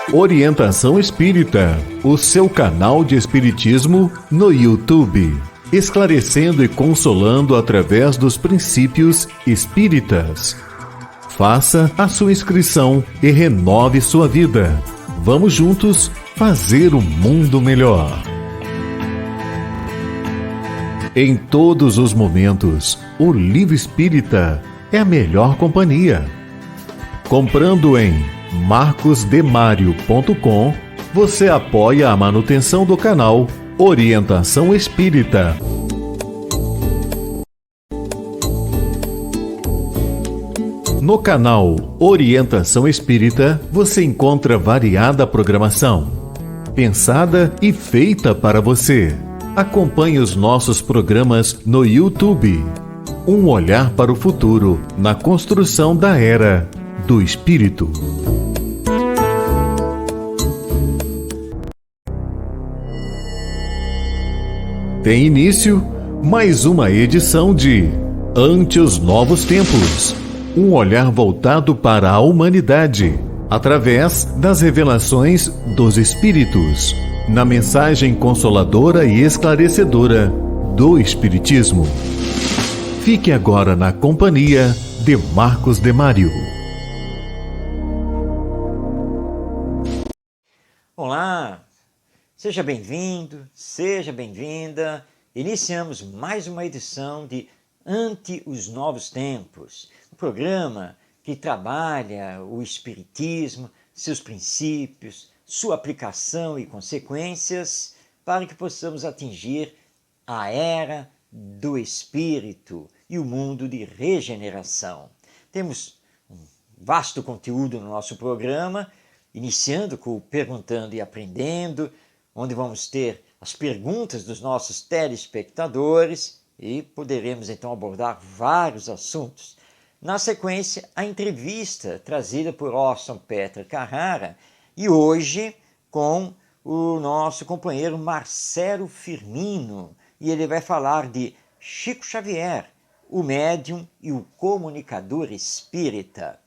Orientação Espírita, o seu canal de espiritismo no YouTube, esclarecendo e consolando através dos princípios espíritas. Faça a sua inscrição e renove sua vida. Vamos juntos fazer o mundo melhor. Em todos os momentos, o Livro Espírita é a melhor companhia. Comprando em marcosdemario.com, você apoia a manutenção do canal Orientação Espírita. No canal Orientação Espírita, você encontra variada programação, pensada e feita para você. Acompanhe os nossos programas no YouTube. Um olhar para o futuro na construção da Era do Espírito. Tem início mais uma edição de Ante os Novos Tempos. Um olhar voltado para a humanidade, através das revelações dos Espíritos, na mensagem consoladora e esclarecedora do Espiritismo. Fique agora na companhia de Marcos Demário. Olá, seja bem-vindo, seja bem-vinda. Iniciamos mais uma edição de Ante os Novos Tempos, um programa que trabalha o Espiritismo, seus princípios, sua aplicação e consequências, para que possamos atingir a Era do Espírito e o mundo de regeneração. Temos um vasto conteúdo no nosso programa, iniciando com o Perguntando e Aprendendo, onde vamos ter as perguntas dos nossos telespectadores e poderemos então abordar vários assuntos. Na sequência, a entrevista trazida por Orson Petra Carrara e hoje com o nosso companheiro Marcelo Firmino, e ele vai falar de Chico Xavier, o médium e o comunicador espírita.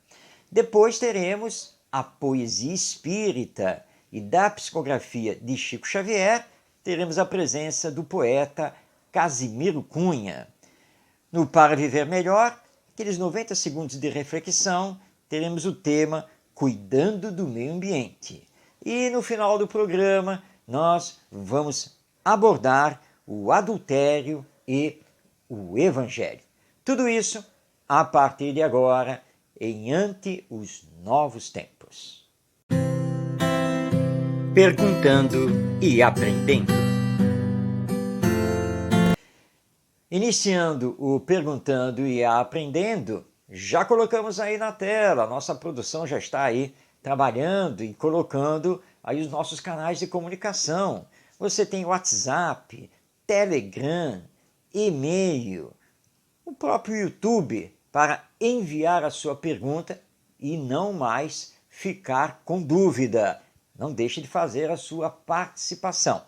Depois teremos a poesia espírita, e da psicografia de Chico Xavier teremos a presença do poeta Casimiro Cunha. No Para Viver Melhor, aqueles 90 segundos de reflexão, teremos o tema Cuidando do Meio Ambiente. E no final do programa, nós vamos abordar o adultério e o evangelho. Tudo isso a partir de agora, em Ante os Novos Tempos. Perguntando e Aprendendo. Iniciando o Perguntando e Aprendendo, já colocamos aí na tela, a nossa produção já está aí trabalhando e colocando aí os nossos canais de comunicação. Você tem WhatsApp, Telegram, e-mail, o próprio YouTube para enviar a sua pergunta e não mais ficar com dúvida. Não deixe de fazer a sua participação.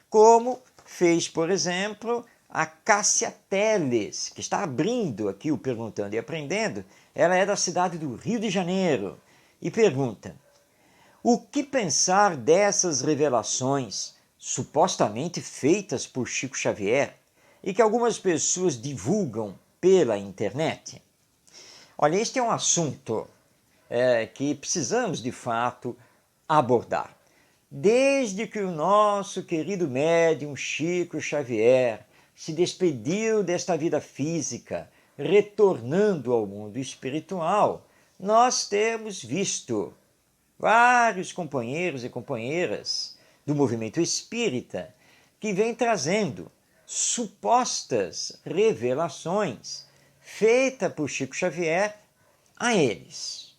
Como fez, por exemplo, a Cássia Teles, que está abrindo aqui o Perguntando e Aprendendo. Ela é da cidade do Rio de Janeiro e pergunta: o que pensar dessas revelações supostamente feitas por Chico Xavier e que algumas pessoas divulgam pela internet? Olha, este é um assunto que precisamos de fato abordar. Desde que o nosso querido médium Chico Xavier se despediu desta vida física, retornando ao mundo espiritual, nós temos visto vários companheiros e companheiras do movimento espírita que vêm trazendo supostas revelações feitas por Chico Xavier a eles.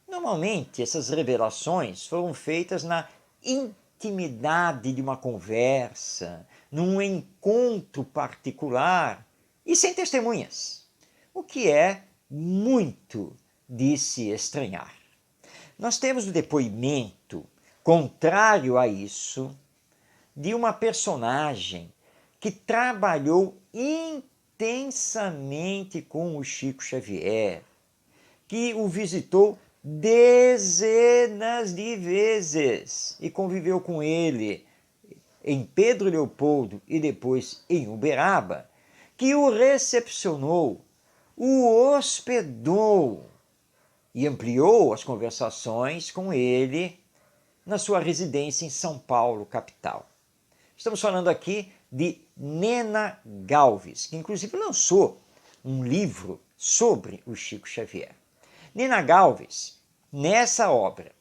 Normalmente, essas revelações foram feitas na intimidade de uma conversa, num encontro particular e sem testemunhas, o que é muito de se estranhar. Nós temos o depoimento contrário a isso de uma personagem que trabalhou intensamente com o Chico Xavier, que o visitou dezenas de vezes e conviveu com ele em Pedro Leopoldo e depois em Uberaba, que o recepcionou, o hospedou e ampliou as conversações com ele na sua residência em São Paulo, capital. Estamos falando aqui de Nena Galves, que inclusive lançou um livro sobre o Chico Xavier. Nena Galves, nessa obra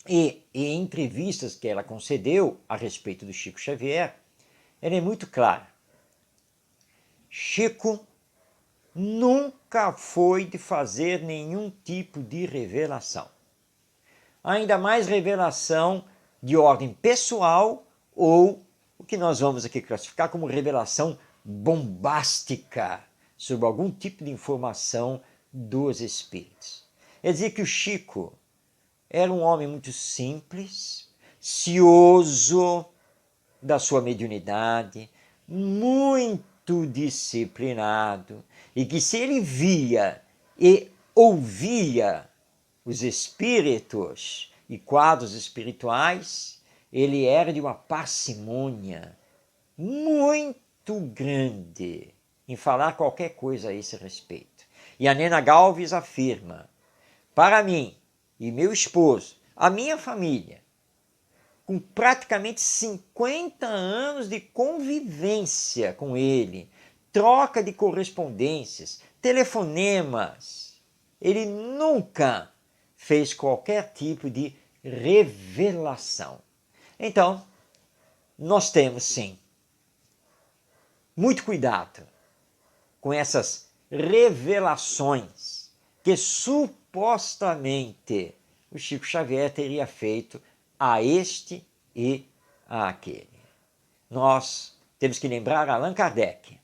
e em entrevistas que ela concedeu a respeito do Chico Xavier, ela é muito clara. Chico nunca foi de fazer nenhum tipo de revelação. Ainda mais revelação de ordem pessoal ou o que nós vamos aqui classificar como revelação bombástica sobre algum tipo de informação dos espíritos. Quer dizer que o Chico era um homem muito simples, cioso da sua mediunidade, muito disciplinado, e que se ele via e ouvia os espíritos e quadros espirituais, ele era de uma parcimônia muito grande em falar qualquer coisa a esse respeito. E a Nena Galves afirma: para mim e meu esposo, a minha família, com praticamente 50 anos de convivência com ele, troca de correspondências, telefonemas, ele nunca fez qualquer tipo de revelação. Então, nós temos sim muito cuidado com essas revelações que supostamente o Chico Xavier teria feito a este e a aquele. Nós temos que lembrar Allan Kardec.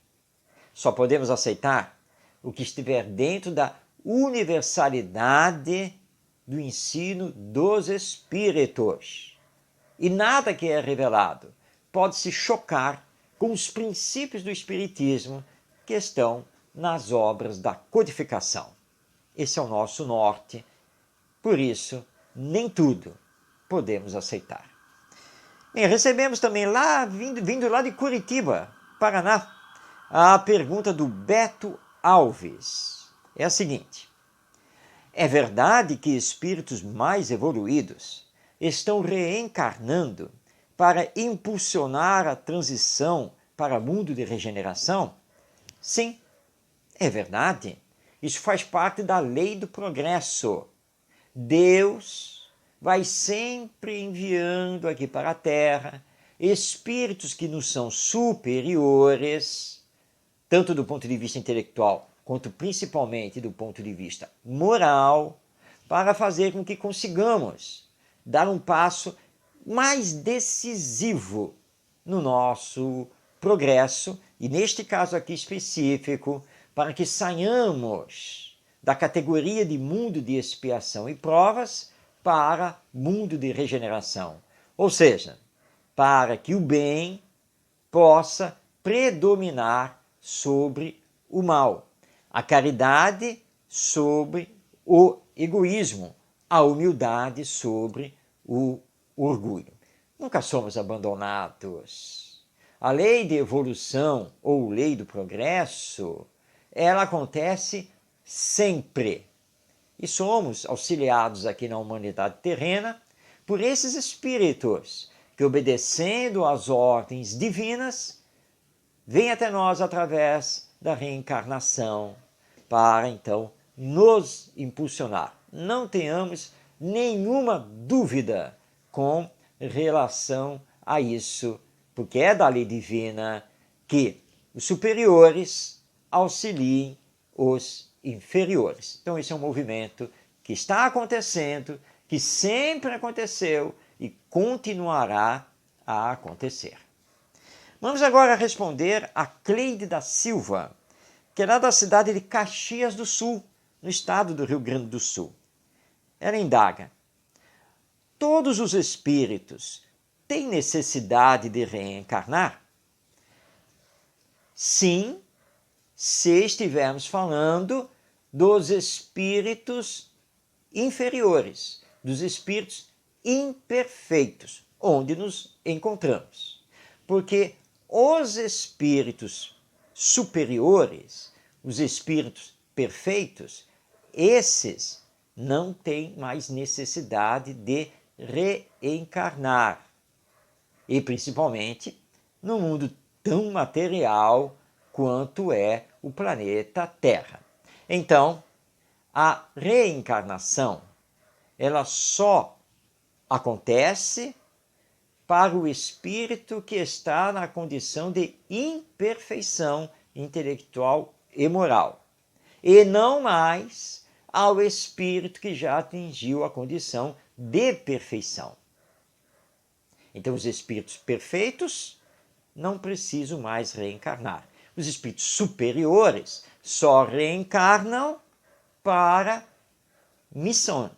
Só podemos aceitar o que estiver dentro da universalidade do ensino dos espíritos. E nada que é revelado pode se chocar com os princípios do espiritismo que estão nas obras da codificação. Esse é o nosso norte, por isso, nem tudo podemos aceitar. Bem, recebemos também vindo lá de Curitiba, Paraná, a pergunta do Beto Alves. É a seguinte: é verdade que espíritos mais evoluídos estão reencarnando para impulsionar a transição para o mundo de regeneração? Sim, é verdade. Isso faz parte da lei do progresso. Deus vai sempre enviando aqui para a Terra espíritos que nos são superiores, tanto do ponto de vista intelectual, quanto principalmente do ponto de vista moral, para fazer com que consigamos dar um passo mais decisivo no nosso progresso, e neste caso aqui específico, para que saiamos da categoria de mundo de expiação e provas para mundo de regeneração. Ou seja, para que o bem possa predominar sobre o mal, a caridade sobre o egoísmo, a humildade sobre o orgulho. Nunca somos abandonados. A lei de evolução ou lei do progresso, ela acontece sempre. E somos auxiliados aqui na humanidade terrena por esses espíritos que, obedecendo às ordens divinas, vêm até nós através da reencarnação para, então, nos impulsionar. Não tenhamos nenhuma dúvida com relação a isso, porque é da lei divina que os superiores auxiliem os inferiores. Então esse é um movimento que está acontecendo, que sempre aconteceu e continuará a acontecer. Vamos agora responder a Cleide da Silva, que é lá da cidade de Caxias do Sul, no estado do Rio Grande do Sul. Ela indaga: todos os espíritos têm necessidade de reencarnar? Sim, se estivermos falando dos espíritos inferiores, dos espíritos imperfeitos, onde nos encontramos. Porque os espíritos superiores, os espíritos perfeitos, esses não têm mais necessidade de reencarnar. E principalmente no mundo tão material quanto é o planeta Terra. Então, a reencarnação, ela só acontece para o espírito que está na condição de imperfeição intelectual e moral, e não mais ao espírito que já atingiu a condição de perfeição. Então, os espíritos perfeitos não precisam mais reencarnar. Os espíritos superiores só reencarnam para missão,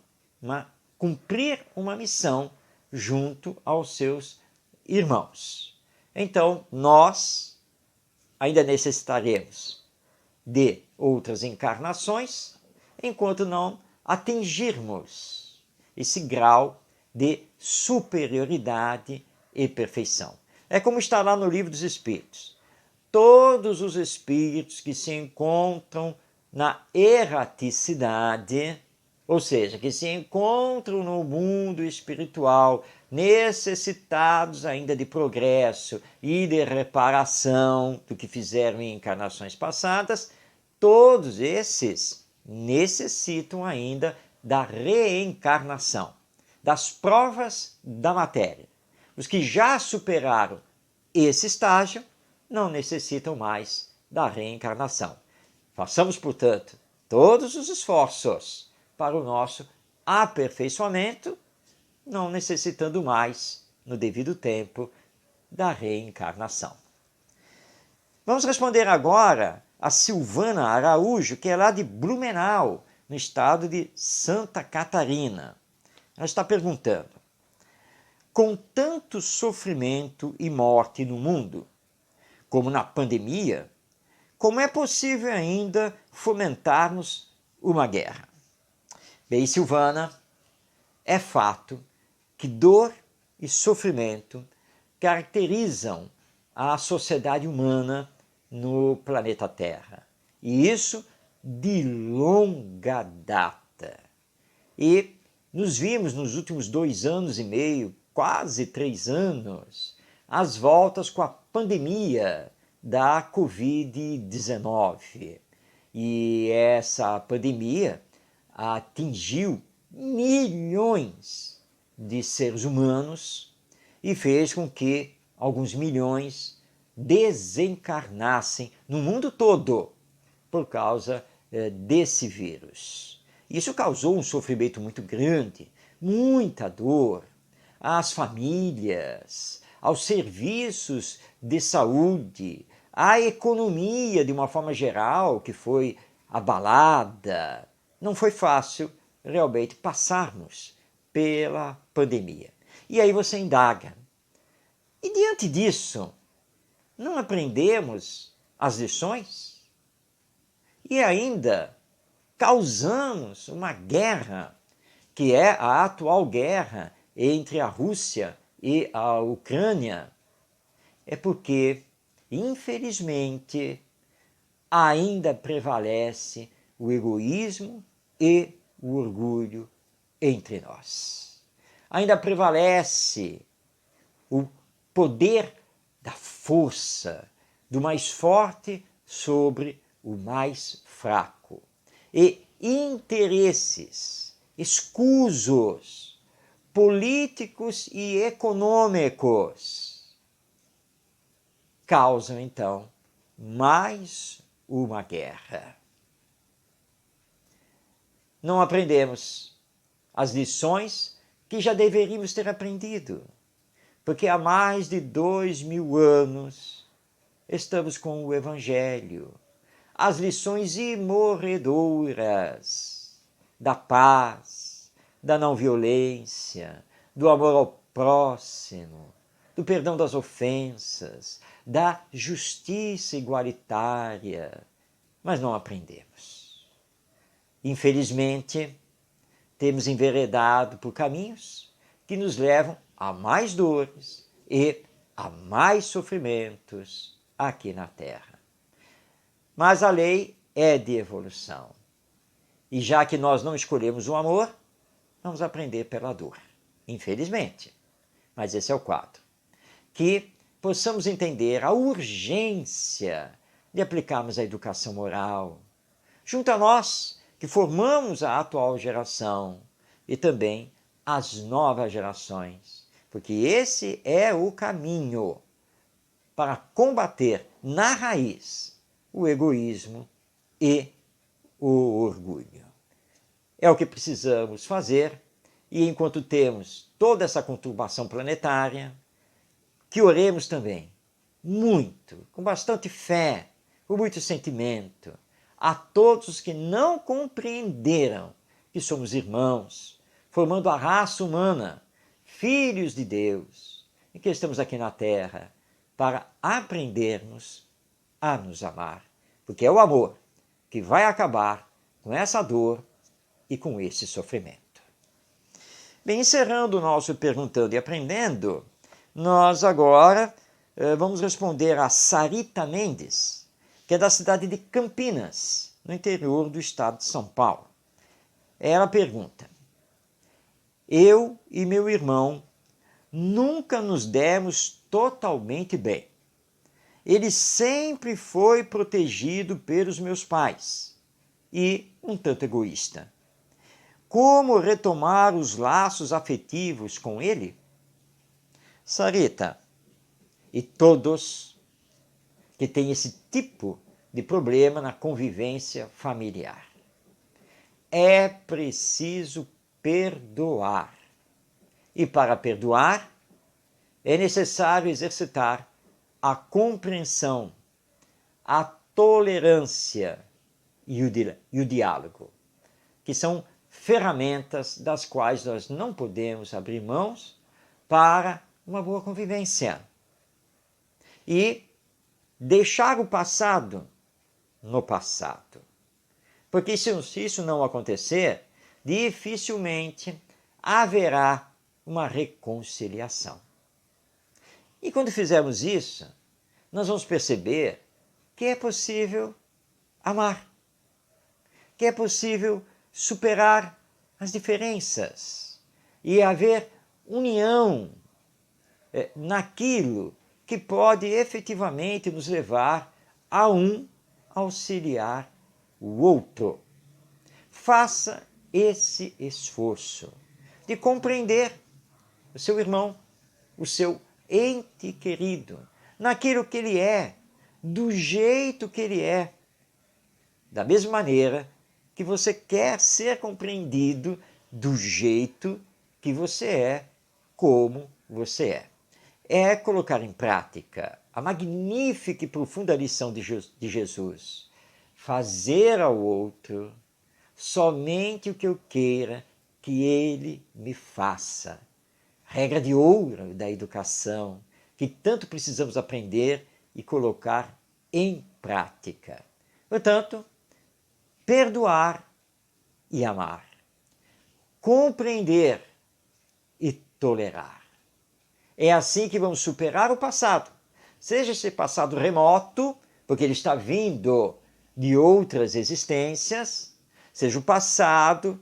cumprir uma missão junto aos seus irmãos. Então, nós ainda necessitaremos de outras encarnações, enquanto não atingirmos esse grau de superioridade e perfeição. É como está lá no Livro dos Espíritos. Todos os espíritos que se encontram na erraticidade, ou seja, que se encontram no mundo espiritual, necessitados ainda de progresso e de reparação do que fizeram em encarnações passadas, todos esses necessitam ainda da reencarnação, das provas da matéria. Os que já superaram esse estágio não necessitam mais da reencarnação. Façamos, portanto, todos os esforços para o nosso aperfeiçoamento, não necessitando mais, no devido tempo, da reencarnação. Vamos responder agora a Silvana Araújo, que é lá de Blumenau, no estado de Santa Catarina. Ela está perguntando: com tanto sofrimento e morte no mundo, como na pandemia, como é possível ainda fomentarmos uma guerra? Bem, Silvana, é fato que dor e sofrimento caracterizam a sociedade humana no planeta Terra. E isso de longa data. E nos vimos nos últimos 2 anos e meio, quase 3 anos, às voltas com a pandemia da Covid-19. E essa pandemia atingiu milhões de seres humanos e fez com que alguns milhões desencarnassem no mundo todo por causa desse vírus. Isso causou um sofrimento muito grande, muita dor às famílias, aos serviços de saúde, à economia de uma forma geral que foi abalada. Não foi fácil realmente passarmos pela pandemia. E aí você indaga: e diante disso, não aprendemos as lições? E ainda causamos uma guerra, que é a atual guerra entre a Rússia e a Ucrânia? É porque, infelizmente, ainda prevalece o egoísmo e o orgulho entre nós. Ainda prevalece o poder da força do mais forte sobre o mais fraco. E interesses escusos, políticos e econômicos causam, então, mais uma guerra. Não aprendemos as lições que já deveríamos ter aprendido, porque há mais de 2000 anos estamos com o Evangelho, as lições imorredoras da paz, da não violência, do amor ao próximo, do perdão das ofensas, da justiça igualitária, mas não aprendemos. Infelizmente, temos enveredado por caminhos que nos levam a mais dores e a mais sofrimentos aqui na Terra. Mas a lei é de evolução. E já que nós não escolhemos o amor, vamos aprender pela dor, infelizmente. Mas esse é o quadro. Que possamos entender a urgência de aplicarmos a educação moral, junto a nós que formamos a atual geração e também as novas gerações, porque esse é o caminho para combater na raiz o egoísmo e o orgulho. É o que precisamos fazer, e enquanto temos toda essa conturbação planetária, que oremos também muito, com bastante fé, com muito sentimento, a todos os que não compreenderam que somos irmãos, formando a raça humana, filhos de Deus, e que estamos aqui na Terra para aprendermos a nos amar, porque é o amor que vai acabar com essa dor e com esse sofrimento. Bem, encerrando o nosso Perguntando e Aprendendo, nós agora vamos responder a Sarita Mendes, que é da cidade de Campinas, no interior do estado de São Paulo. Ela pergunta: eu e meu irmão nunca nos demos totalmente bem. Ele sempre foi protegido pelos meus pais e um tanto egoísta. Como retomar os laços afetivos com ele? Sarita, e todos que têm esse tipo de problema na convivência familiar, é preciso perdoar. E para perdoar, é necessário exercitar a compreensão, a tolerância e o diálogo, que são ferramentas das quais nós não podemos abrir mãos para uma boa convivência. E deixar o passado no passado. Porque se isso não acontecer, dificilmente haverá uma reconciliação. E quando fizermos isso, nós vamos perceber que é possível amar, que é possível superar as diferenças e haver união naquilo que pode efetivamente nos levar a um auxiliar o outro. Faça esse esforço de compreender o seu irmão, o seu ente querido, naquilo que ele é, do jeito que ele é, da mesma maneira que você quer ser compreendido do jeito que você é, como você é. É colocar em prática a magnífica e profunda lição de Jesus. Fazer ao outro somente o que eu queira que ele me faça. Regra de ouro da educação, que tanto precisamos aprender e colocar em prática. Portanto, perdoar e amar, compreender e tolerar. É assim que vamos superar o passado, seja esse passado remoto, porque ele está vindo de outras existências, seja o passado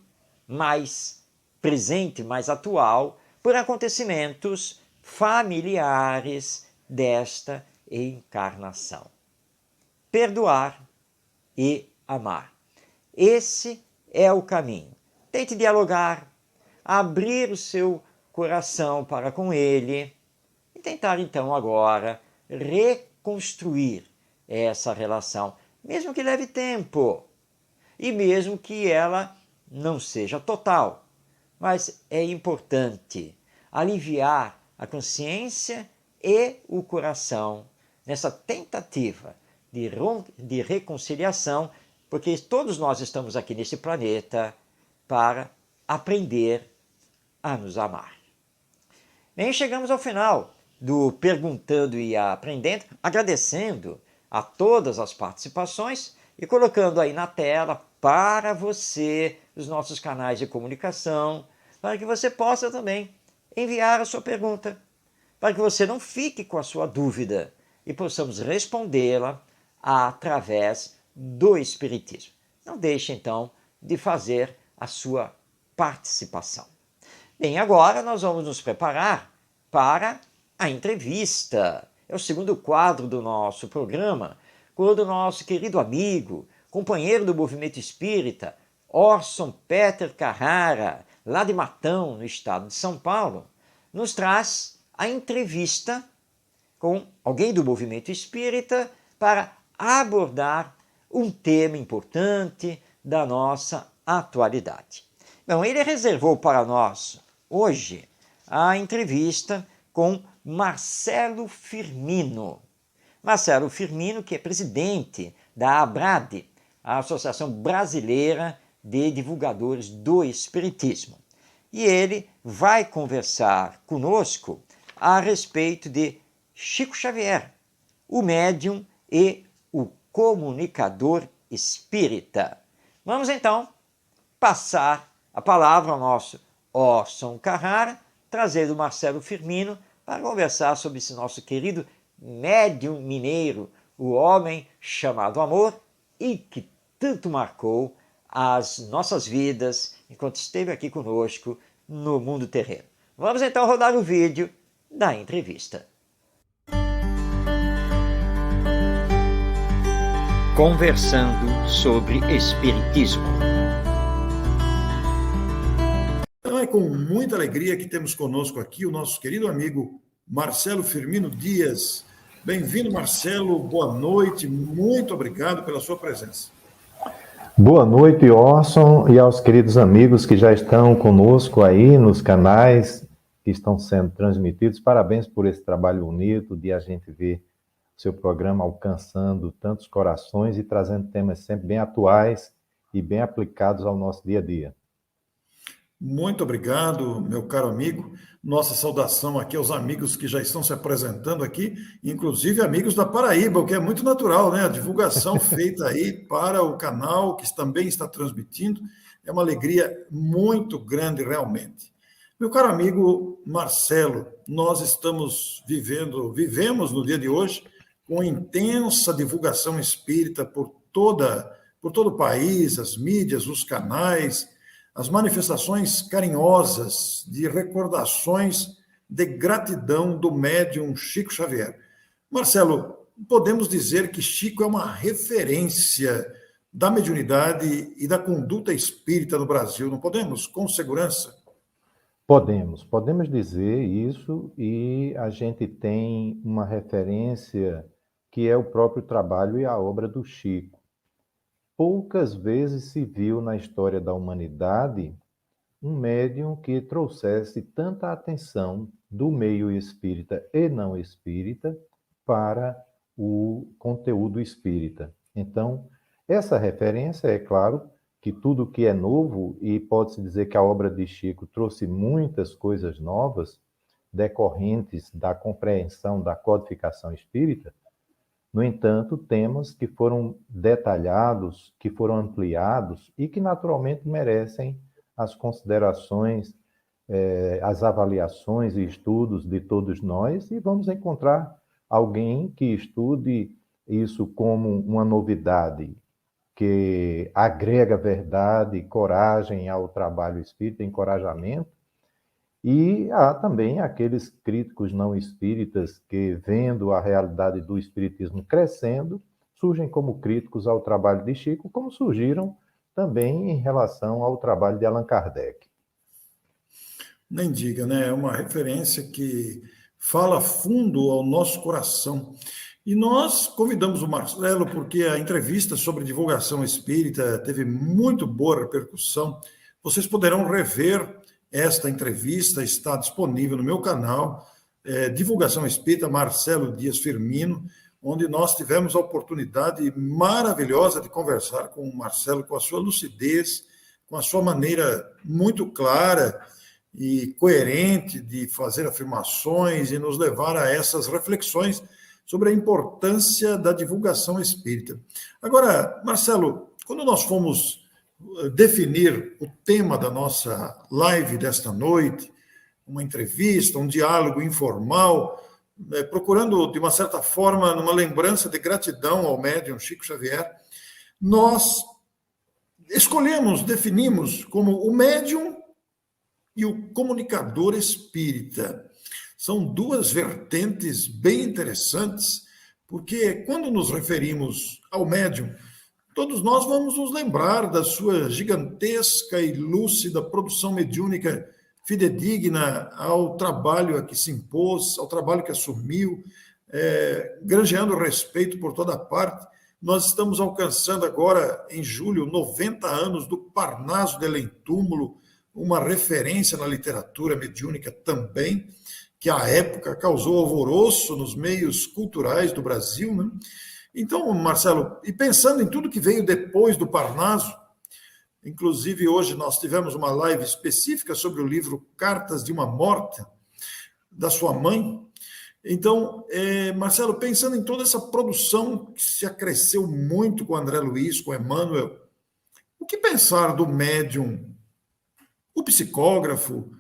mais presente, mais atual, por acontecimentos familiares desta encarnação. Perdoar e amar. Esse é o caminho. Tente dialogar, abrir o seu coração para com ele e tentar então agora reconstruir essa relação, mesmo que leve tempo e mesmo que ela não seja total. Mas é importante aliviar a consciência e o coração nessa tentativa de reconciliação, porque todos nós estamos aqui nesse planeta para aprender a nos amar. Bem, chegamos ao final do Perguntando e Aprendendo, agradecendo a todas as participações e colocando aí na tela para você, os nossos canais de comunicação, para que você possa também enviar a sua pergunta, para que você não fique com a sua dúvida e possamos respondê-la através do Espiritismo. Não deixe, então, de fazer a sua participação. Bem, agora nós vamos nos preparar para a entrevista. É o segundo quadro do nosso programa, quando o nosso querido amigo, companheiro do movimento espírita, Orson Peter Carrara, lá de Matão, no estado de São Paulo, nos traz a entrevista com alguém do movimento espírita para abordar um tema importante da nossa atualidade. Bom, ele reservou para nós hoje a entrevista com Marcelo Firmino. Marcelo Firmino, que é presidente da ABRAD, a Associação Brasileira de Divulgadores do Espiritismo. E ele vai conversar conosco a respeito de Chico Xavier, o médium e o comunicador espírita. Vamos então passar a palavra ao nosso Orson Carrara, trazer o Marcelo Firmino para conversar sobre esse nosso querido médium mineiro, o homem chamado amor e que tanto marcou as nossas vidas enquanto esteve aqui conosco no mundo terreno. Vamos então rodar o vídeo da entrevista. Conversando sobre Espiritismo. Então é com muita alegria que temos conosco aqui o nosso querido amigo Marcelo Firmino Dias. Bem-vindo, Marcelo, boa noite, muito obrigado pela sua presença. Boa noite, Orson, e aos queridos amigos que já estão conosco aí nos canais que estão sendo transmitidos. Parabéns por esse trabalho bonito de a gente ver seu programa alcançando tantos corações e trazendo temas sempre bem atuais e bem aplicados ao nosso dia a dia. Muito obrigado, meu caro amigo. Nossa saudação aqui aos amigos que já estão se apresentando aqui, inclusive amigos da Paraíba, o que é muito natural, né? A divulgação feita aí para o canal, que também está transmitindo, é uma alegria muito grande, realmente. Meu caro amigo Marcelo, nós vivemos no dia de hoje com intensa divulgação espírita por todo o país, as mídias, os canais, as manifestações carinhosas de recordações de gratidão do médium Chico Xavier. Marcelo, podemos dizer que Chico é uma referência da mediunidade e da conduta espírita no Brasil, não podemos? Com segurança? Podemos dizer isso, e a gente tem uma referência que é o próprio trabalho e a obra do Chico. Poucas vezes se viu na história da humanidade um médium que trouxesse tanta atenção do meio espírita e não espírita para o conteúdo espírita. Então, essa referência, é claro, que tudo que é novo, e pode-se dizer que a obra de Chico trouxe muitas coisas novas, decorrentes da compreensão da codificação espírita. No entanto, temas que foram detalhados, que foram ampliados e que naturalmente merecem as considerações, as avaliações e estudos de todos nós, e vamos encontrar alguém que estude isso como uma novidade, que agrega verdade, coragem ao trabalho espírita, encorajamento. E há também aqueles críticos não espíritas que, vendo a realidade do espiritismo crescendo, surgem como críticos ao trabalho de Chico, como surgiram também em relação ao trabalho de Allan Kardec. Nem diga, né? É uma referência que fala fundo ao nosso coração. E nós convidamos o Marcelo porque a entrevista sobre divulgação espírita teve muito boa repercussão. Vocês poderão rever esta entrevista, está disponível no meu canal, Divulgação Espírita Marcelo Dias Firmino, onde nós tivemos a oportunidade maravilhosa de conversar com o Marcelo, com a sua lucidez, com a sua maneira muito clara e coerente de fazer afirmações e nos levar a essas reflexões sobre a importância da divulgação espírita. Agora, Marcelo, quando nós fomos definir o tema da nossa live desta noite, uma entrevista, um diálogo informal, procurando, de uma certa forma, numa lembrança de gratidão ao médium Chico Xavier, nós escolhemos, definimos como o médium e o comunicador espírita. São duas vertentes bem interessantes, porque quando nos referimos ao médium, todos nós vamos nos lembrar da sua gigantesca e lúcida produção mediúnica fidedigna ao trabalho a que se impôs, ao trabalho que assumiu, granjeando respeito por toda parte. Nós estamos alcançando agora, em julho, 90 anos do Parnaso de Além-Túmulo, uma referência na literatura mediúnica também, que à época causou alvoroço nos meios culturais do Brasil, né? Então, Marcelo, e pensando em tudo que veio depois do Parnaso, inclusive hoje nós tivemos uma live específica sobre o livro Cartas de uma Morta, da sua mãe. Então, Marcelo, pensando em toda essa produção que se acresceu muito com o André Luiz, com o Emmanuel, o que pensar do médium, o psicógrafo,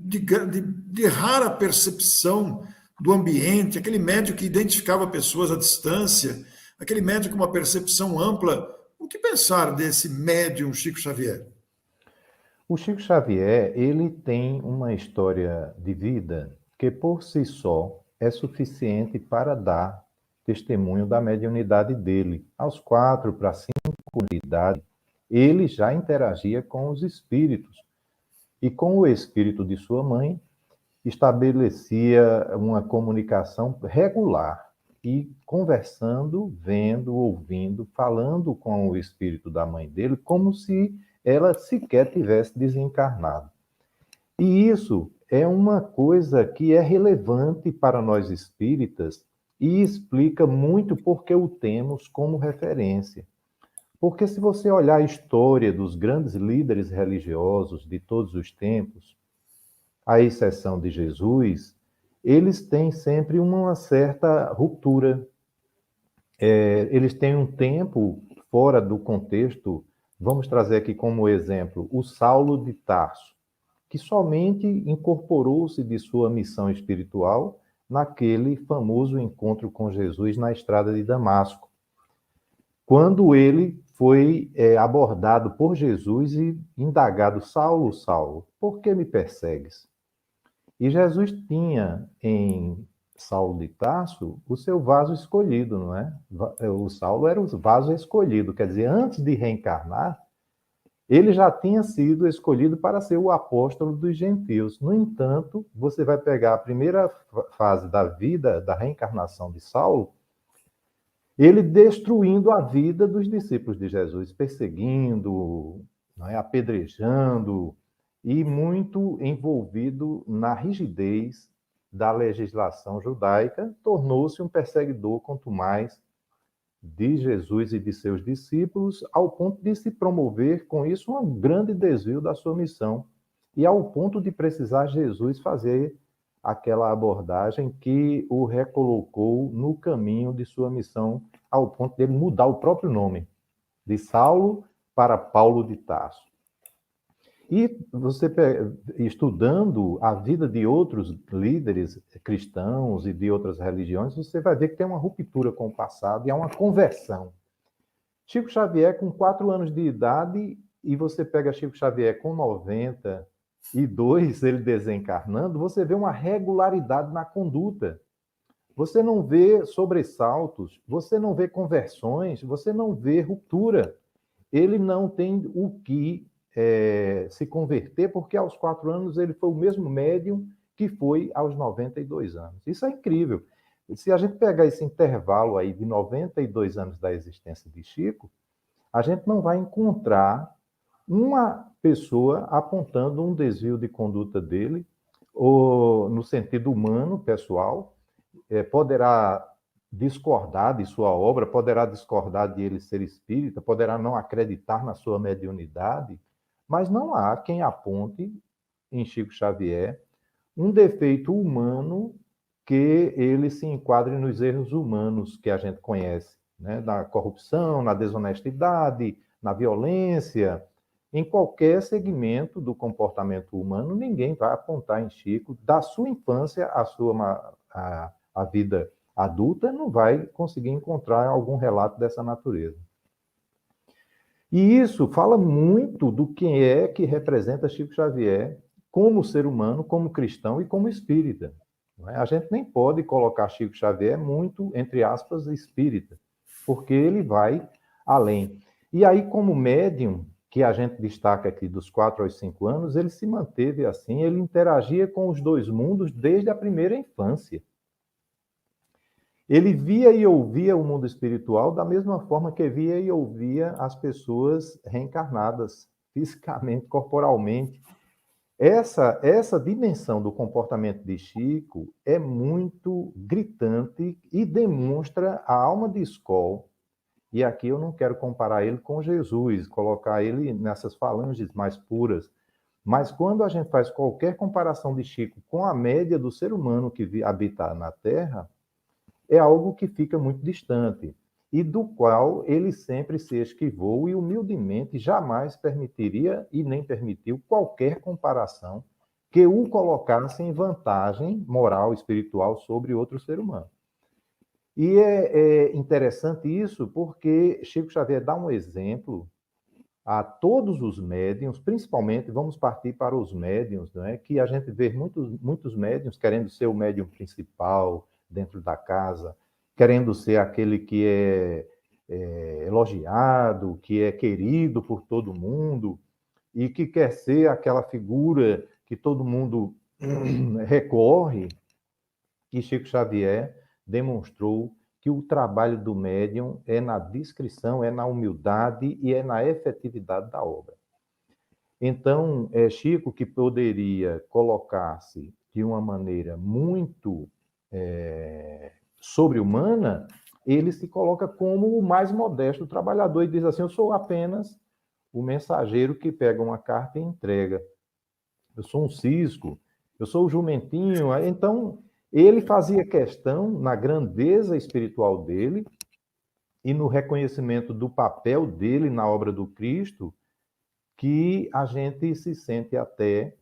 de rara percepção do ambiente, aquele médium que identificava pessoas à distância, aquele médium com uma percepção ampla? O que pensar desse médium Chico Xavier? O Chico Xavier, ele tem uma história de vida que, por si só, é suficiente para dar testemunho da mediunidade dele. Aos 4 para 5 anos de idade, ele já interagia com os espíritos. E com o espírito de sua mãe, estabelecia uma comunicação regular e conversando, vendo, ouvindo, falando com o espírito da mãe dele, como se ela sequer tivesse desencarnado. E isso é uma coisa que é relevante para nós espíritas e explica muito porque o temos como referência. Porque se você olhar a história dos grandes líderes religiosos de todos os tempos, à exceção de Jesus, eles têm sempre uma certa ruptura. Eles têm um tempo fora do contexto. Vamos trazer aqui como exemplo o Saulo de Tarso, que somente incorporou-se de sua missão espiritual naquele famoso encontro com Jesus na estrada de Damasco, quando ele foi abordado por Jesus e indagado: Saulo, Saulo, por que me persegues? E Jesus tinha em Saulo de Tarso o seu vaso escolhido, não é? O Saulo era o vaso escolhido, quer dizer, antes de reencarnar, ele já tinha sido escolhido para ser o apóstolo dos gentios. No entanto, você vai pegar a primeira fase da vida, da reencarnação de Saulo, ele destruindo a vida dos discípulos de Jesus, perseguindo, não é, apedrejando, e muito envolvido na rigidez da legislação judaica, tornou-se um perseguidor, quanto mais, de Jesus e de seus discípulos, ao ponto de se promover com isso um grande desvio da sua missão, e ao ponto de precisar Jesus fazer aquela abordagem que o recolocou no caminho de sua missão, ao ponto de ele mudar o próprio nome, de Saulo para Paulo de Tarso. E você, estudando a vida de outros líderes cristãos e de outras religiões, você vai ver que tem uma ruptura com o passado e há uma conversão. Chico Xavier, com 4 anos de idade, e você pega Chico Xavier com 92, ele desencarnando, você vê uma regularidade na conduta. Você não vê sobressaltos, você não vê conversões, você não vê ruptura. Ele não tem o que se converter, porque aos 4 anos ele foi o mesmo médium que foi aos 92 anos. Isso é incrível. Se a gente pegar esse intervalo aí de 92 anos da existência de Chico, a gente não vai encontrar uma pessoa apontando um desvio de conduta dele, ou no sentido humano, pessoal, poderá discordar de sua obra, poderá discordar de ele ser espírita, poderá não acreditar na sua mediunidade, mas não há quem aponte em Chico Xavier um defeito humano que ele se enquadre nos erros humanos que a gente conhece, né? Na corrupção, na desonestidade, na violência, em qualquer segmento do comportamento humano, ninguém vai apontar em Chico, da sua infância à vida adulta, não vai conseguir encontrar algum relato dessa natureza. E isso fala muito do que é que representa Chico Xavier como ser humano, como cristão e como espírita. Não é? A gente nem pode colocar Chico Xavier muito, entre aspas, espírita, porque ele vai além. E aí, como médium, que a gente destaca aqui dos 4 aos 5 anos, ele se manteve assim, ele interagia com os dois mundos desde a primeira infância. Ele via e ouvia o mundo espiritual da mesma forma que via e ouvia as pessoas reencarnadas, fisicamente, corporalmente. Essa dimensão do comportamento de Chico é muito gritante e demonstra a alma de escola. E aqui eu não quero comparar ele com Jesus, colocar ele nessas falanges mais puras, mas quando a gente faz qualquer comparação de Chico com a média do ser humano que habita na Terra, é algo que fica muito distante e do qual ele sempre se esquivou e humildemente jamais permitiria e nem permitiu qualquer comparação que o colocasse em vantagem moral, espiritual sobre outro ser humano. E é interessante isso porque Chico Xavier dá um exemplo a todos os médiuns, principalmente, vamos partir para os médiuns, não é? Que a gente vê muitos médiuns querendo ser o médium principal dentro da casa, querendo ser aquele que é elogiado, que é querido por todo mundo, e que quer ser aquela figura que todo mundo recorre, e Chico Xavier demonstrou que o trabalho do médium é na discrição, é na humildade e é na efetividade da obra. Então, Chico, que poderia colocar-se de uma maneira muito sobre-humana, ele se coloca como o mais modesto trabalhador e diz assim: eu sou apenas o mensageiro que pega uma carta e entrega. Eu sou um cisco, eu sou o jumentinho. Então, ele fazia questão, na grandeza espiritual dele e no reconhecimento do papel dele na obra do Cristo, que a gente se sente até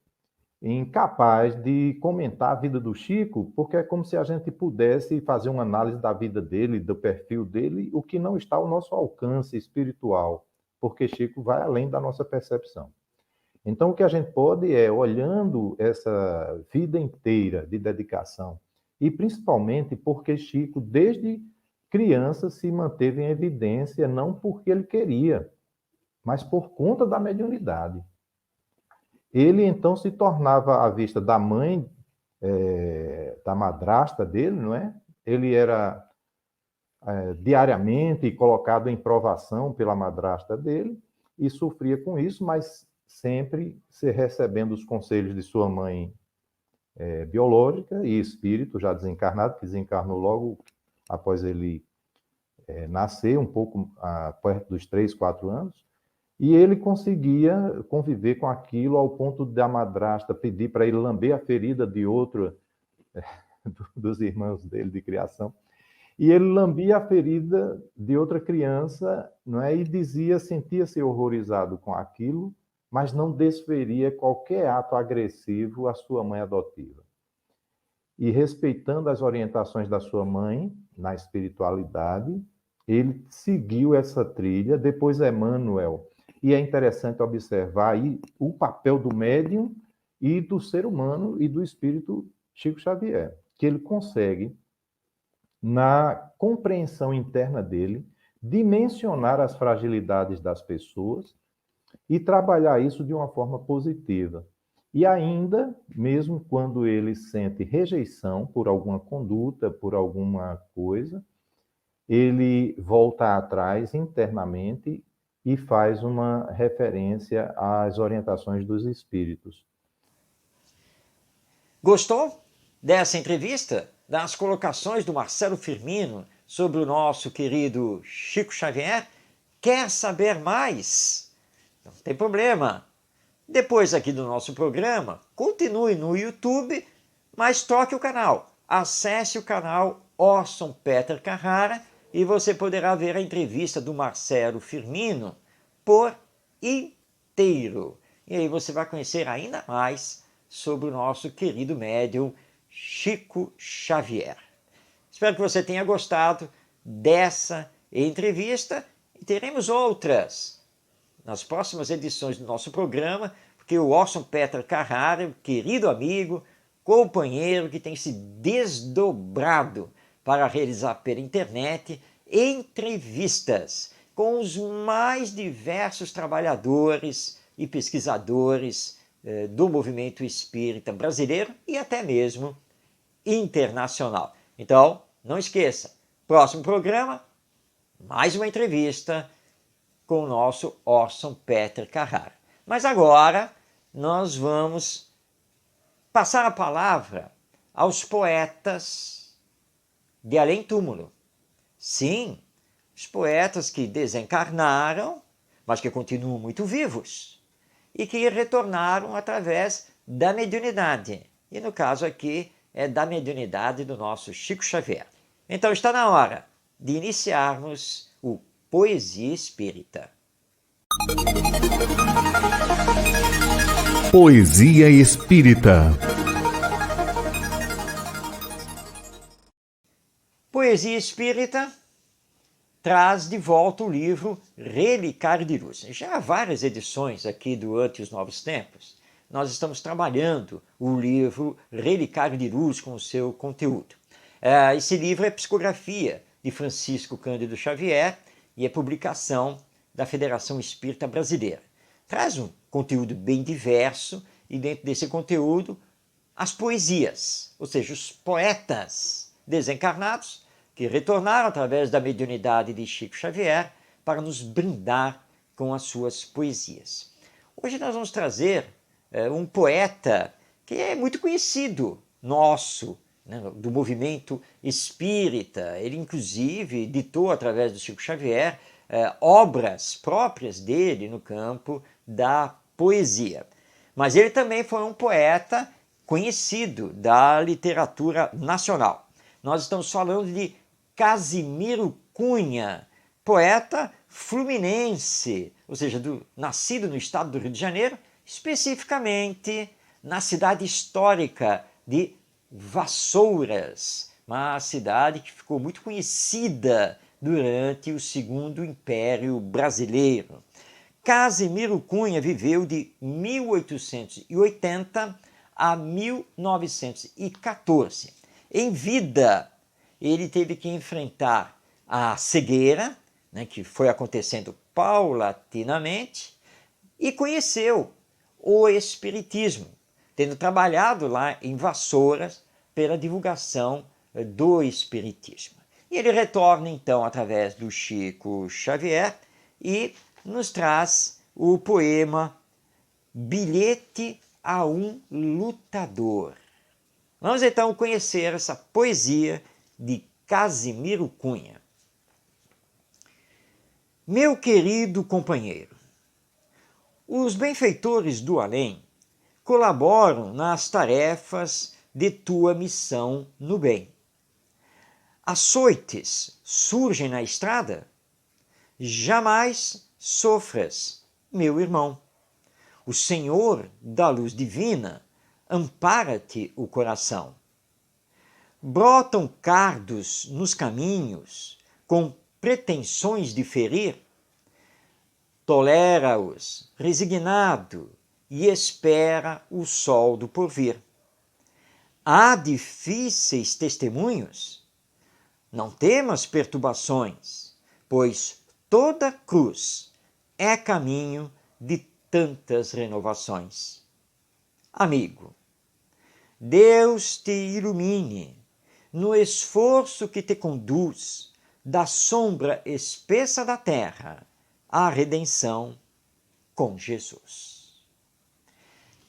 incapaz de comentar a vida do Chico, porque é como se a gente pudesse fazer uma análise da vida dele, do perfil dele, o que não está ao nosso alcance espiritual, porque Chico vai além da nossa percepção. Então, o que a gente pode é, olhando essa vida inteira de dedicação, e principalmente porque Chico, desde criança, se manteve em evidência, não porque ele queria, mas por conta da mediunidade. Ele, então, se tornava à vista da mãe, da madrasta dele, não é? Ele era diariamente colocado em provação pela madrasta dele e sofria com isso, mas sempre se recebendo os conselhos de sua mãe biológica e espírito, já desencarnado, que desencarnou logo após ele nascer, um pouco perto dos 3, 4 anos, e ele conseguia conviver com aquilo ao ponto da madrasta pedir para ele lamber a ferida de outro, dos irmãos dele de criação, e ele lambia a ferida de outra criança, não é? E dizia, sentia-se horrorizado com aquilo, mas não desferia qualquer ato agressivo à sua mãe adotiva. E respeitando as orientações da sua mãe na espiritualidade, ele seguiu essa trilha, depois Emmanuel. E é interessante observar aí o papel do médium e do ser humano e do espírito Chico Xavier, que ele consegue, na compreensão interna dele, dimensionar as fragilidades das pessoas e trabalhar isso de uma forma positiva. E ainda, mesmo quando ele sente rejeição por alguma conduta, por alguma coisa, ele volta atrás internamente e faz uma referência às orientações dos espíritos. Gostou dessa entrevista? Das colocações do Marcelo Firmino sobre o nosso querido Chico Xavier? Quer saber mais? Não tem problema. Depois aqui do nosso programa, continue no YouTube, mas troque o canal. Acesse o canal Orson Peter Carrara e você poderá ver a entrevista do Marcelo Firmino por inteiro. E aí você vai conhecer ainda mais sobre o nosso querido médium Chico Xavier. Espero que você tenha gostado dessa entrevista e teremos outras nas próximas edições do nosso programa, porque o Orson Peter Carrara, querido amigo, companheiro que tem se desdobrado para realizar pela internet entrevistas com os mais diversos trabalhadores e pesquisadores do movimento espírita brasileiro e até mesmo internacional. Então, não esqueça, próximo programa, mais uma entrevista com o nosso Orson Peter Carrara. Mas agora nós vamos passar a palavra aos poetas de além-túmulo. Sim, os poetas que desencarnaram, mas que continuam muito vivos e que retornaram através da mediunidade. E no caso aqui é da mediunidade do nosso Chico Xavier. Então está na hora de iniciarmos o Poesia Espírita. Poesia Espírita. Poesia Espírita traz de volta o livro Relicário de Luz. Já há várias edições aqui do Ante os Novos Tempos. Nós estamos trabalhando o livro Relicário de Luz com o seu conteúdo. Esse livro é psicografia de Francisco Cândido Xavier e é publicação da Federação Espírita Brasileira. Traz um conteúdo bem diverso e dentro desse conteúdo as poesias, ou seja, os poetas desencarnados que retornaram através da mediunidade de Chico Xavier para nos brindar com as suas poesias. Hoje nós vamos trazer um poeta que é muito conhecido nosso, né, do movimento espírita. Ele inclusive ditou através do Chico Xavier obras próprias dele no campo da poesia. Mas ele também foi um poeta conhecido da literatura nacional. Nós estamos falando de Casimiro Cunha, poeta fluminense, ou seja, nascido no estado do Rio de Janeiro, especificamente na cidade histórica de Vassouras, uma cidade que ficou muito conhecida durante o Segundo Império Brasileiro. Casimiro Cunha viveu de 1880 a 1914. Em vida, ele teve que enfrentar a cegueira, né, que foi acontecendo paulatinamente, e conheceu o Espiritismo, tendo trabalhado lá em Vassouras pela divulgação do Espiritismo. E ele retorna então através do Chico Xavier e nos traz o poema Bilhete a um Lutador. Vamos então conhecer essa poesia de Casimiro Cunha. Meu querido companheiro, os benfeitores do além colaboram nas tarefas de tua missão no bem. Açoites surgem na estrada? Jamais sofras, meu irmão. O Senhor da luz divina ampara-te o coração. Brotam cardos nos caminhos com pretensões de ferir? Tolera-os resignado e espera o sol do porvir. Há difíceis testemunhos? Não temas perturbações, pois toda cruz é caminho de tantas renovações. Amigo, Deus te ilumine no esforço que te conduz da sombra espessa da terra à redenção com Jesus.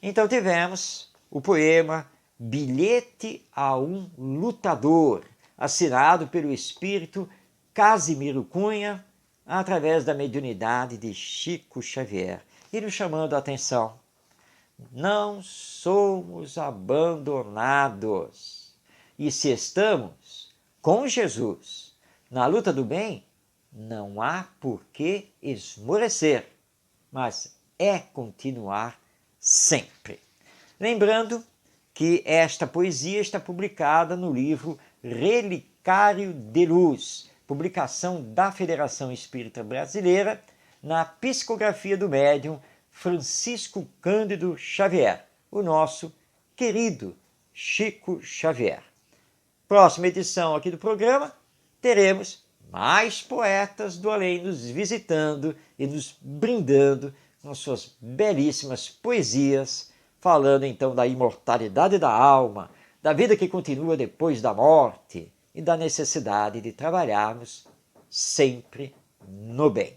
Então tivemos o poema Bilhete a um Lutador, assinado pelo espírito Casimiro Cunha, através da mediunidade de Chico Xavier, e nos chamando a atenção. Não somos abandonados. E se estamos com Jesus na luta do bem, não há por que esmorecer. mas é continuar sempre. Lembrando que esta poesia está publicada no livro Relicário de Luz, publicação da Federação Espírita Brasileira, na psicografia do médium Francisco Cândido Xavier, o nosso querido Chico Xavier. Próxima edição aqui do programa, teremos mais poetas do além nos visitando e nos brindando com suas belíssimas poesias, falando então da imortalidade da alma, da vida que continua depois da morte e da necessidade de trabalharmos sempre no bem.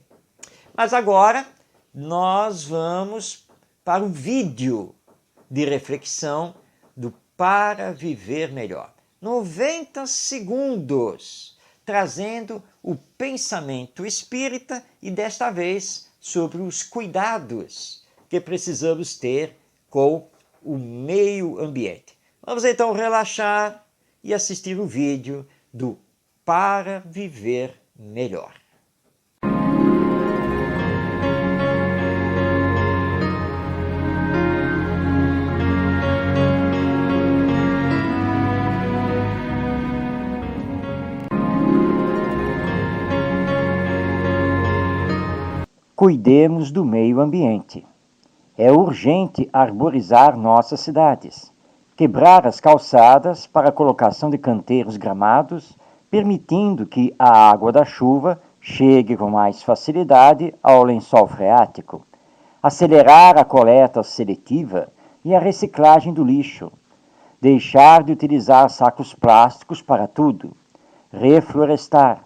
Mas agora nós vamos para o vídeo de reflexão do Para Viver Melhor. 90 segundos, trazendo o pensamento espírita e desta vez sobre os cuidados que precisamos ter com o meio ambiente. Vamos então relaxar e assistir o vídeo do Para Viver Melhor. Cuidemos do meio ambiente. É urgente arborizar nossas cidades, quebrar as calçadas para a colocação de canteiros gramados, permitindo que a água da chuva chegue com mais facilidade ao lençol freático, acelerar a coleta seletiva e a reciclagem do lixo, deixar de utilizar sacos plásticos para tudo, reflorestar,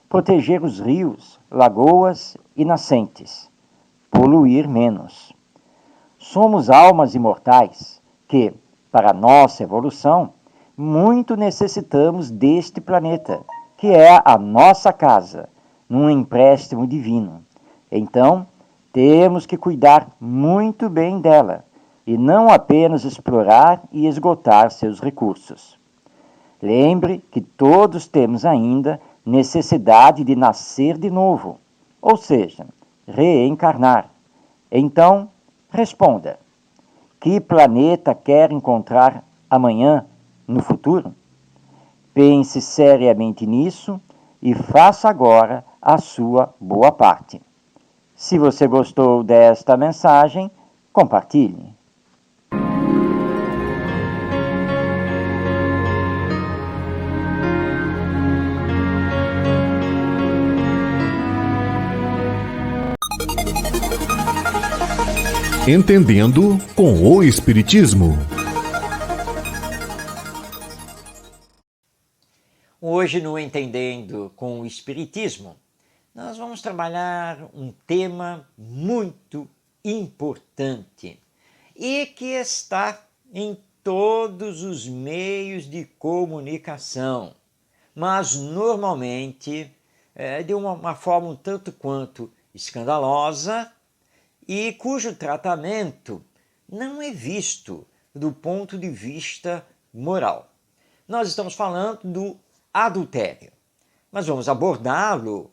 proteger os rios, lagoas e nascentes, poluir menos. Somos almas imortais que, para nossa evolução, muito necessitamos deste planeta, que é a nossa casa, num empréstimo divino. Então, temos que cuidar muito bem dela, e não apenas explorar e esgotar seus recursos. Lembre que todos temos ainda necessidade de nascer de novo, ou seja, reencarnar. Então, responda: que planeta quer encontrar amanhã, no futuro? Pense seriamente nisso e faça agora a sua boa parte. Se você gostou desta mensagem, compartilhe. Entendendo com o Espiritismo. Hoje, no Entendendo com o Espiritismo, nós vamos trabalhar um tema muito importante e que está em todos os meios de comunicação, mas normalmente de uma forma um tanto quanto escandalosa e cujo tratamento não é visto do ponto de vista moral. Nós estamos falando do adultério, mas vamos abordá-lo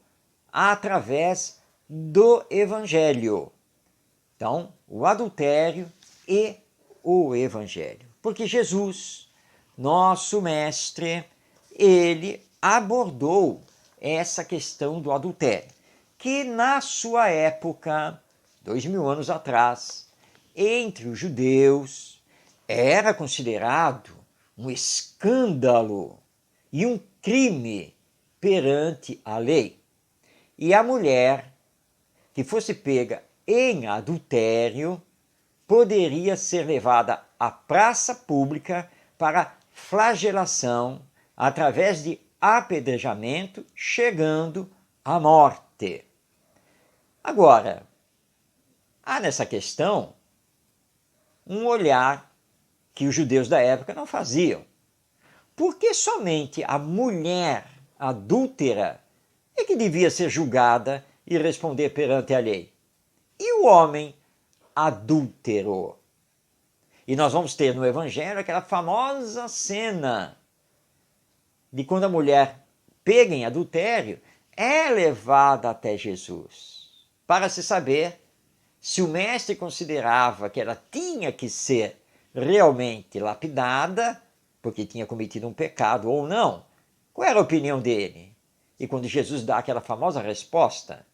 através do Evangelho. Então, o adultério e o Evangelho. Porque Jesus, nosso mestre, ele abordou essa questão do adultério, que na sua época, 2000 anos atrás, entre os judeus, era considerado um escândalo e um crime perante a lei. E a mulher que fosse pega em adultério poderia ser levada à praça pública para flagelação através de apedrejamento, chegando à morte. Agora, há nessa questão um olhar que os judeus da época não faziam. Por que somente a mulher adúltera é que devia ser julgada e responder perante a lei? E o homem adúltero? E nós vamos ter no Evangelho aquela famosa cena de quando a mulher pega em adultério é levada até Jesus para se saber se o mestre considerava que ela tinha que ser realmente lapidada, porque tinha cometido um pecado ou não, qual era a opinião dele? E quando Jesus dá aquela famosa resposta,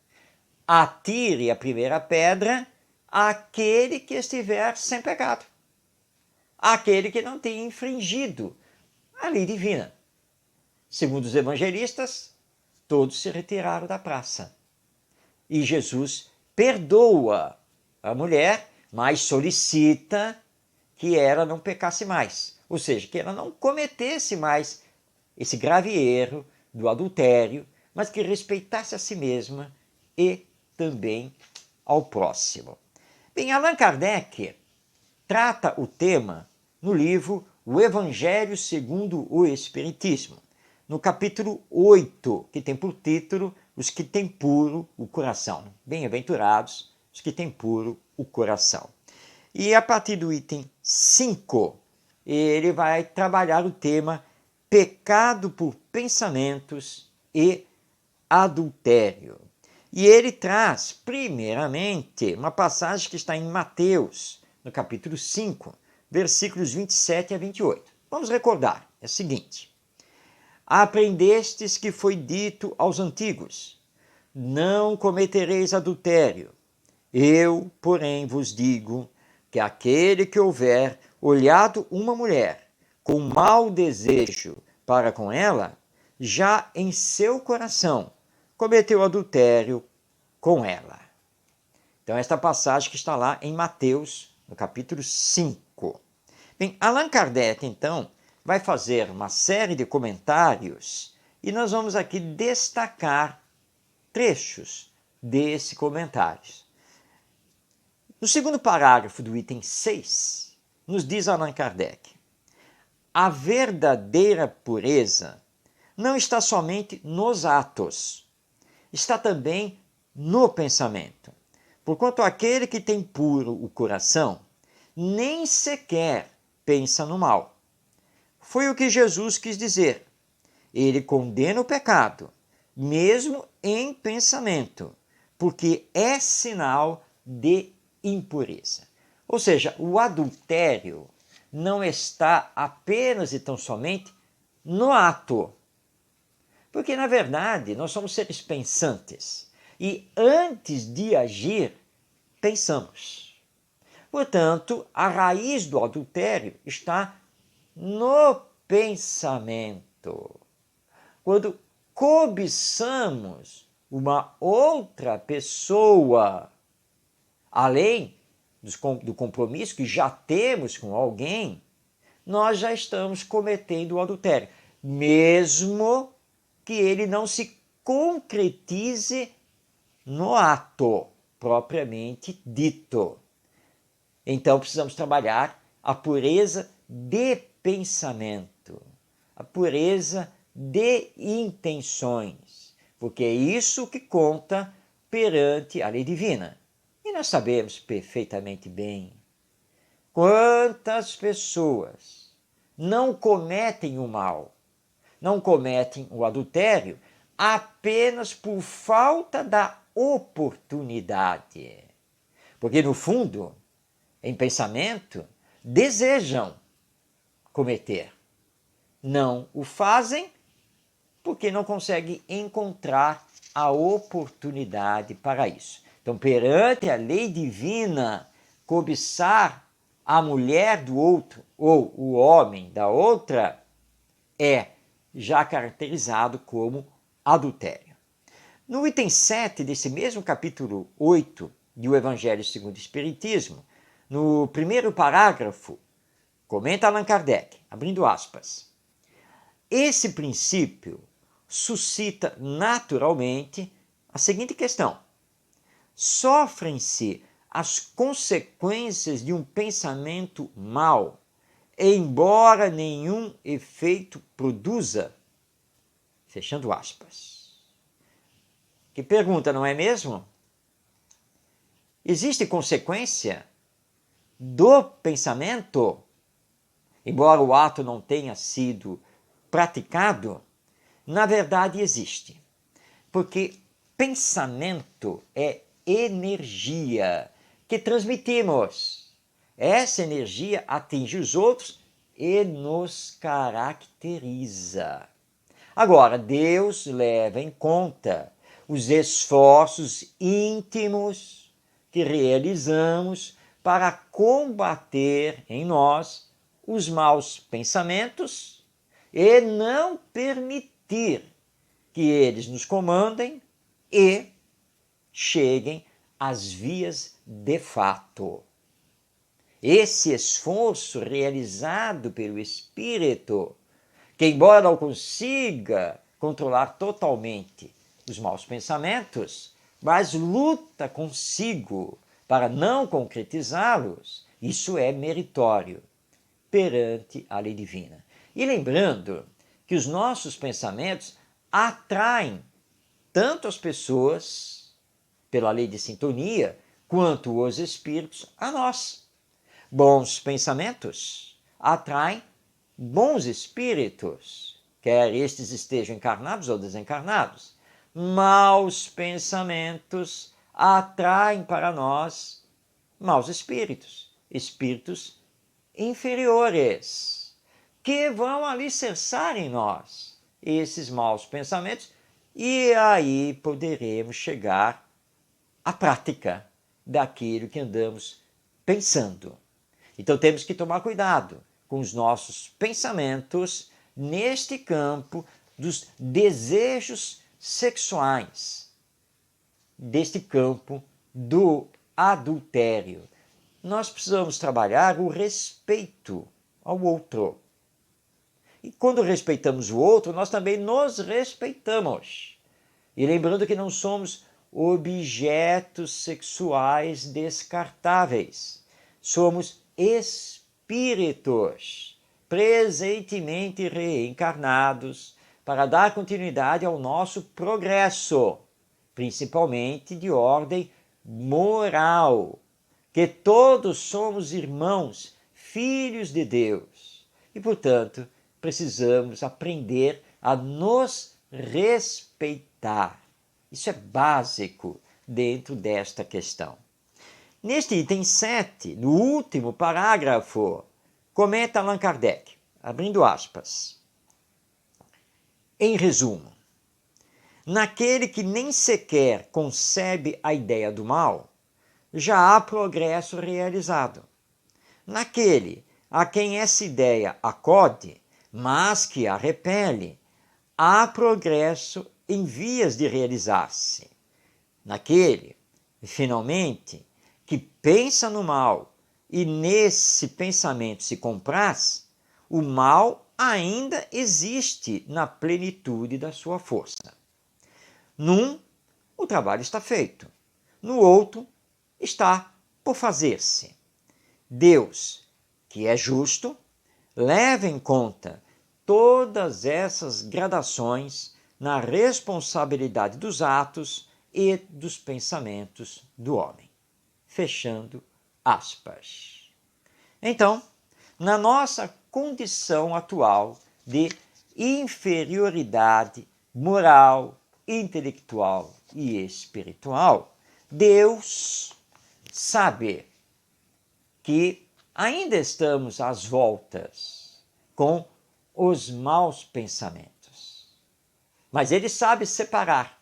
atire a primeira pedra àquele que estiver sem pecado, aquele que não tenha infringido a lei divina. Segundo os evangelistas, todos se retiraram da praça. E Jesus perdoa a mulher, mas solicita que ela não pecasse mais. Ou seja, que ela não cometesse mais esse grave erro do adultério, mas que respeitasse a si mesma e também ao próximo. Bem, Allan Kardec trata o tema no livro O Evangelho segundo o Espiritismo, no capítulo 8, que tem por título Os que têm puro o coração. Bem-aventurados os que têm puro o coração. E a partir do item 5, ele vai trabalhar o tema pecado por pensamentos e adultério. E ele traz, primeiramente, uma passagem que está em Mateus, no capítulo 5, versículos 27 a 28. Vamos recordar, é o seguinte: aprendestes que foi dito aos antigos, não cometereis adultério. Eu, porém, vos digo que aquele que houver olhado uma mulher com mau desejo para com ela, já em seu coração cometeu adultério com ela. Então, esta passagem que está lá em Mateus, no capítulo 5. Bem, Allan Kardec, então, vai fazer uma série de comentários e nós vamos aqui destacar trechos desse comentários. No segundo parágrafo do item 6, nos diz Allan Kardec: a verdadeira pureza não está somente nos atos, está também no pensamento. Porquanto aquele que tem puro o coração, nem sequer pensa no mal. Foi o que Jesus quis dizer. Ele condena o pecado, mesmo em pensamento, porque é sinal de impureza. Ou seja, o adultério não está apenas e tão somente no ato. Porque, na verdade, nós somos seres pensantes e antes de agir, pensamos. Portanto, a raiz do adultério está no pensamento. Quando cobiçamos uma outra pessoa, além do compromisso que já temos com alguém, nós já estamos cometendo o adultério, mesmo que ele não se concretize no ato propriamente dito. Então precisamos trabalhar a pureza de pensamento, a pureza de intenções, porque é isso que conta perante a lei divina. E nós sabemos perfeitamente bem quantas pessoas não cometem o mal, não cometem o adultério apenas por falta da oportunidade. Porque, no fundo, em pensamento, desejam cometer. Não o fazem porque não conseguem encontrar a oportunidade para isso. Então, perante a lei divina, cobiçar a mulher do outro ou o homem da outra é já caracterizado como adultério. No item 7 desse mesmo capítulo 8 do Evangelho segundo o Espiritismo, no primeiro parágrafo, comenta Allan Kardec, abrindo aspas: esse princípio suscita naturalmente a seguinte questão: sofrem-se as consequências de um pensamento mau, embora nenhum efeito produza? Fechando aspas. Que pergunta, não é mesmo? Existe consequência do pensamento, embora o ato não tenha sido praticado? Na verdade existe, porque pensamento é energia. que transmitimos. Essa energia atinge os outros e nos caracteriza. Agora, Deus leva em conta os esforços íntimos que realizamos para combater em nós os maus pensamentos e não permitir que eles nos comandem e cheguem às vias de fato. Esse esforço realizado pelo Espírito, que embora não consiga controlar totalmente os maus pensamentos, mas luta consigo para não concretizá-los, isso é meritório perante a lei divina. E lembrando que os nossos pensamentos atraem tanto as pessoas, pela lei de sintonia, quanto os espíritos a nós. Bons pensamentos atraem bons espíritos, quer estes estejam encarnados ou desencarnados. Maus pensamentos atraem para nós maus espíritos, espíritos inferiores, que vão alicerçar em nós esses maus pensamentos e aí poderemos chegar à prática daquilo que andamos pensando. Então temos que tomar cuidado com os nossos pensamentos neste campo dos desejos sexuais, deste campo do adultério. Nós precisamos trabalhar o respeito ao outro. E quando respeitamos o outro, nós também nos respeitamos. E lembrando que não somos objetos sexuais descartáveis. Somos espíritos presentemente reencarnados para dar continuidade ao nosso progresso, principalmente de ordem moral, que todos somos irmãos, filhos de Deus e, portanto, precisamos aprender a nos respeitar. Isso é básico dentro desta questão. Neste item 7, no último parágrafo, comenta Allan Kardec, abrindo aspas. Em resumo, naquele que nem sequer concebe a ideia do mal, já há progresso realizado. Naquele a quem essa ideia acode, mas que a repele, há progresso em vias de realizar-se. Naquele, finalmente, que pensa no mal e nesse pensamento se compraz, o mal ainda existe na plenitude da sua força. Num, o trabalho está feito. No outro, está por fazer-se. Deus, que é justo, leva em conta todas essas gradações na responsabilidade dos atos e dos pensamentos do homem. Fechando aspas. Então, na nossa condição atual de inferioridade moral, intelectual e espiritual, Deus sabe que ainda estamos às voltas com os maus pensamentos. Mas Ele sabe separar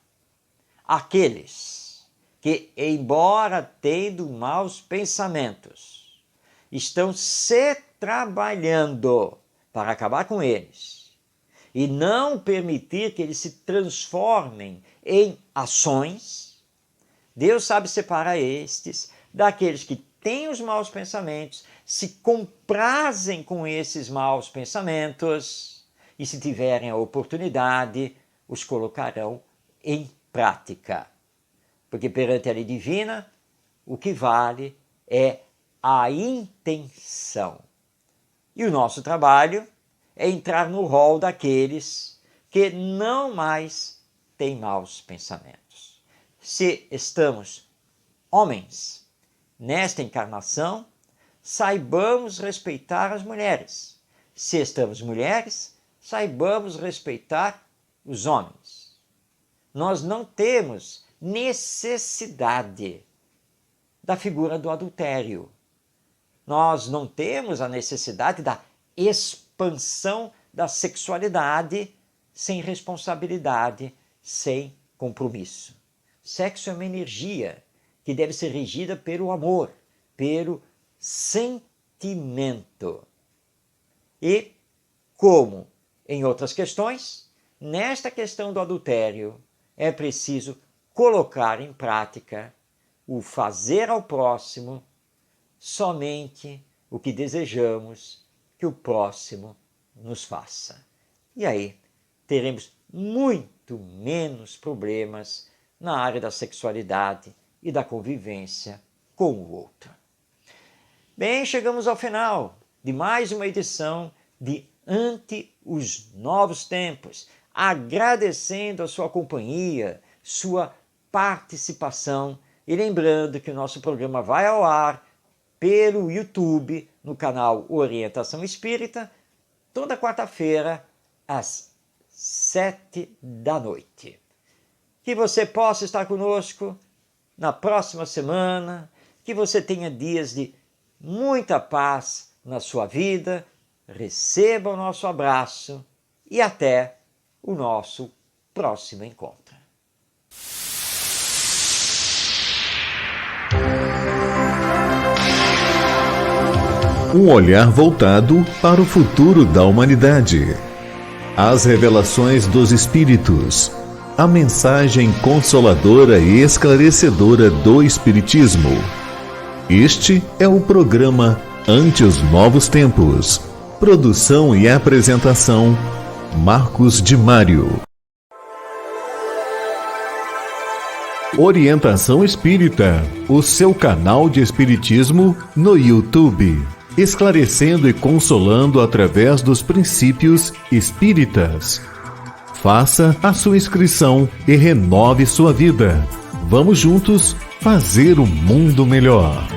aqueles que, embora tendo maus pensamentos, estão se trabalhando para acabar com eles e não permitir que eles se transformem em ações. Deus sabe separar estes daqueles que têm os maus pensamentos, se comprazem com esses maus pensamentos e, se tiverem a oportunidade, os colocarão em prática. Porque perante a lei divina, o que vale é a intenção. E o nosso trabalho é entrar no rol daqueles que não mais têm maus pensamentos. Se estamos homens nesta encarnação, saibamos respeitar as mulheres. Se estamos mulheres, saibamos respeitar os homens. Nós não temos necessidade da figura do adultério. Nós não temos a necessidade da expansão da sexualidade sem responsabilidade, sem compromisso. Sexo é uma energia que deve ser regida pelo amor, pelo sentimento. E, como em outras questões, nesta questão do adultério, é preciso colocar em prática o fazer ao próximo somente o que desejamos que o próximo nos faça. E aí teremos muito menos problemas na área da sexualidade e da convivência com o outro. Bem, chegamos ao final de mais uma edição de Ante os Novos Tempos, agradecendo a sua companhia, sua participação e lembrando que o nosso programa vai ao ar pelo YouTube, no canal Orientação Espírita, toda quarta-feira, às 19h. Que você possa estar conosco na próxima semana, que você tenha dias de muita paz na sua vida, receba o nosso abraço e até o nosso próximo encontro. Um olhar voltado para o futuro da humanidade. As revelações dos Espíritos. A mensagem consoladora e esclarecedora do Espiritismo. Este é o programa Ante os Novos Tempos. Produção e apresentação, Marcos de Mário. Orientação Espírita, o seu canal de espiritismo no YouTube. Esclarecendo e consolando através dos princípios espíritas. Faça a sua inscrição e renove sua vida. Vamos juntos fazer um mundo melhor.